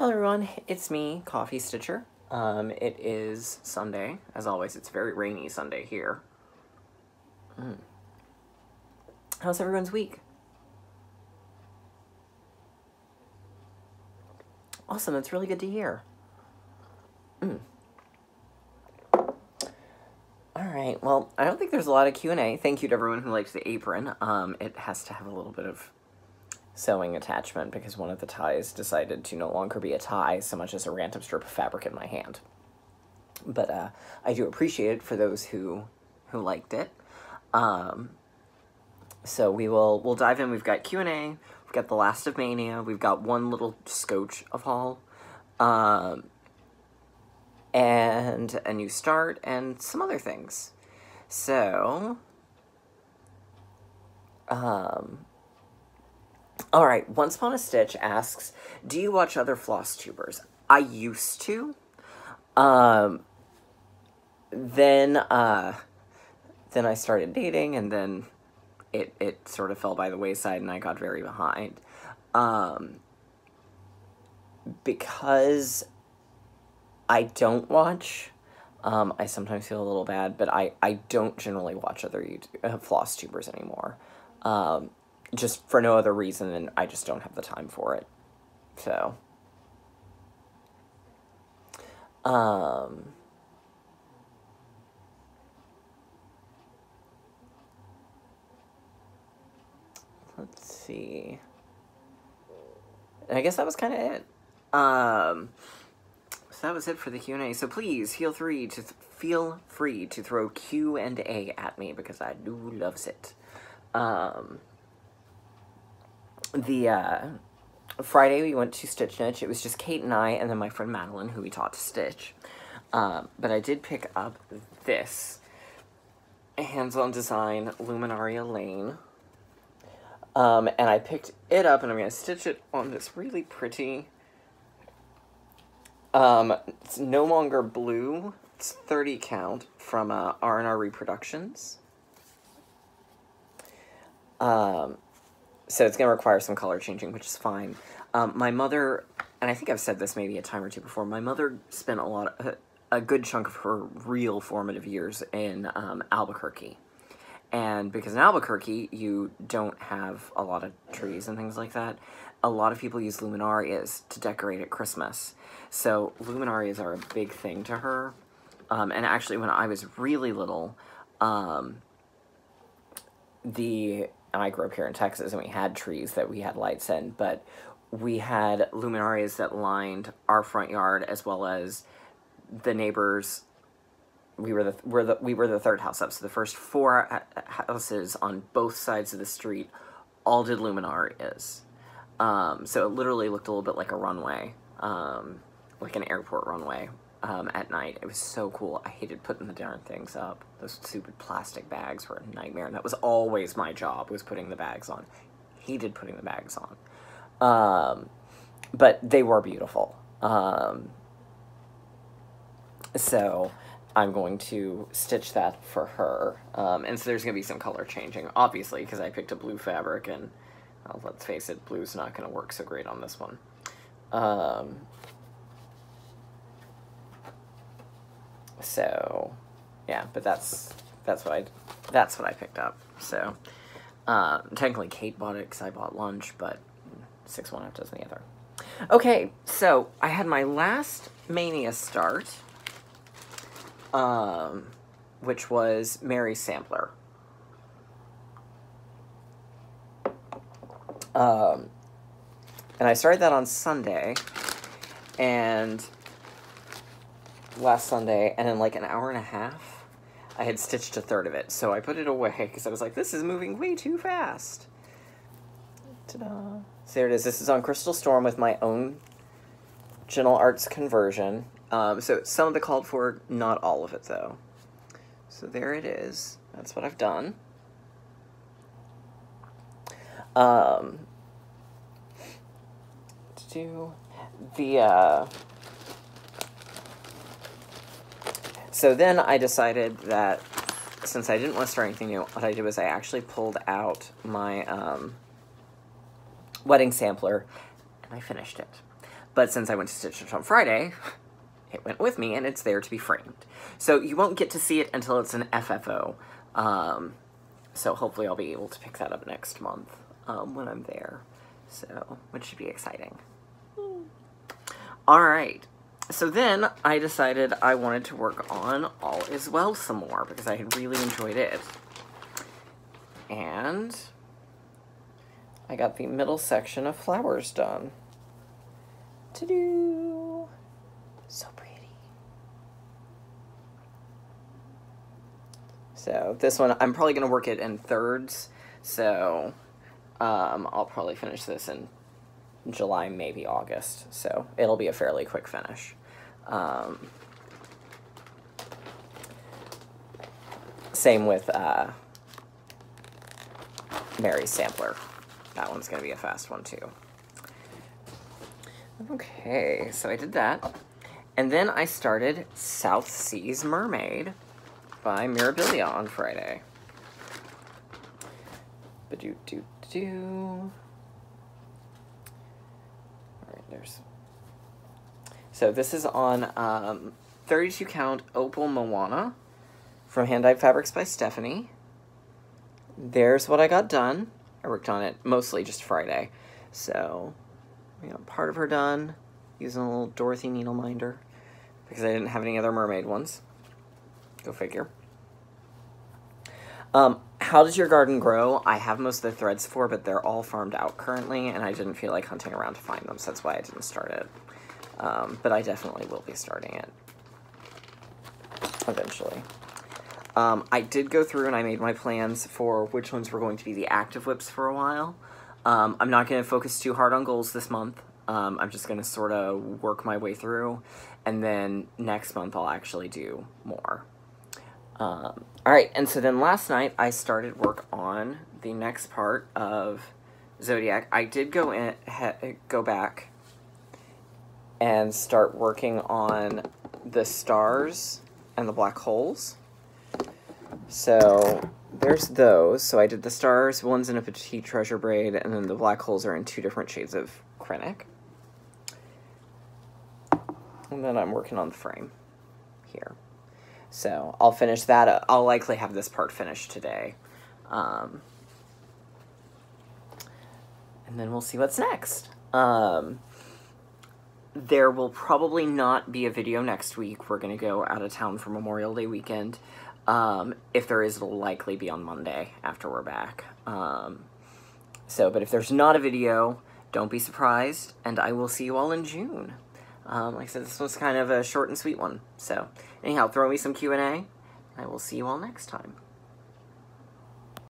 Hello everyone, it's me, Coffee Stitcher. It is Sunday. As always, it's a very rainy Sunday here. How's everyone's week? Awesome, that's really good to hear. Alright, well, I don't think there's a lot of Q&A. Thank you to everyone who liked the apron. It has to have a little bit of sewing attachment because one of the ties decided to no longer be a tie so much as a random strip of fabric in my hand. But I do appreciate it for those who liked it. So we'll dive in. We've got Q&A, we've got The Last of Mania, we've got one little scotch of haul, and a new start, and some other things. So, alright, Once Upon a Stitch asks, do you watch other floss tubers? I used to. Then I started dating, and then it sort of fell by the wayside, and I got very behind. Because I don't watch, I sometimes feel a little bad, but I don't generally watch other floss tubers anymore. Just for no other reason than I just don't have the time for it. So, let's see. And I guess that was kind of it. So that was it for the Q&A. So please feel free to throw Q&A at me because I do loves it. Friday we went to Stitch Niche. It was just Kate and I, and then my friend Madeline, who we taught to stitch. But I did pick up this hands-on design Luminaria Lane. And I picked it up, and I'm going to stitch it on this really pretty, it's no longer blue, it's 30 count from R&R Reproductions. So it's going to require some color changing, which is fine. My mother, and I think I've said this maybe a time or two before, my mother spent a good chunk of her real formative years in Albuquerque. And because in Albuquerque, you don't have a lot of trees and things like that, a lot of people use luminarias to decorate at Christmas. So luminarias are a big thing to her. And actually, when I was really little, and I grew up here in Texas, and we had trees that we had lights in, but we had luminarias that lined our front yard as well as the neighbors. We were the third house up, so the first 4 houses on both sides of the street all did luminarias. So it literally looked a little bit like a runway, like an airport runway, at night. It was so cool. I hated putting the darn things up. Those stupid plastic bags were a nightmare, and that was always my job, was putting the bags on. Hated putting the bags on. But they were beautiful. So I'm going to stitch that for her. And so there's going to be some color changing, obviously, because I picked a blue fabric, and well, let's face it, blue's not going to work so great on this one. So, yeah, but that's what I picked up. So, technically Kate bought it because I bought lunch, but 6 one half dozen the other. Okay, so I had my last Mania start, which was Mary's Sampler. And I started that on Sunday, and last Sunday, and in like an hour and a half, I had stitched a third of it, so I put it away, because I was like, this is moving way too fast. Ta-da. So there it is. This is on Crystal Storm with my own Gentle Arts conversion. So some of the called for, not all of it, though. So there it is. That's what I've done. So then I decided that since I didn't want to start anything new, what I did was I actually pulled out my wedding sampler, and I finished it. But since I went to Stitch It on Friday, it went with me, and it's there to be framed. So you won't get to see it until it's an FFO. So hopefully I'll be able to pick that up next month when I'm there. So, which should be exciting. Alright, so then I decided I wanted to work on All Is Well some more, because I had really enjoyed it. And I got the middle section of flowers done. Ta-doo! So pretty. So this one, I'm probably going to work it in thirds, so I'll probably finish this in July, maybe August, so it'll be a fairly quick finish. Same with Mary's Sampler. That one's going to be a fast one, too. Okay, so I did that. And then I started South Seas Mermaid by Mirabilia on Friday. Ba-do-do-do. Alright, there's... So this is on 32 count Opal Moana from Hand Dyed Fabrics by Stephanie. There's what I got done. I worked on it mostly just Friday. So, we got part of her done using a little Dorothy needle minder because I didn't have any other mermaid ones. Go figure. How does your garden grow? I have most of the threads for, but they're all farmed out currently, and I didn't feel like hunting around to find them, so that's why I didn't start it. But I definitely will be starting it eventually. I did go through and I made my plans for which ones were going to be the active whips for a while. I'm not going to focus too hard on goals this month. I'm just going to sort of work my way through, and then next month I'll actually do more. Alright, and so then last night I started work on the next part of Zodiac. I did go back and start working on the stars and the black holes. So there's those. So I did the stars, one's in a petite treasure braid, and then the black holes are in 2 different shades of Krennic. And then I'm working on the frame here. So I'll finish that. I'll likely have this part finished today. And then we'll see what's next. There will probably not be a video next week. We're going to go out of town for Memorial Day weekend. If there is, it'll likely be on Monday after we're back. But if there's not a video, don't be surprised, and I will see you all in June. Like I said, this was kind of a short and sweet one. So, anyhow, throw me some Q&A. I will see you all next time.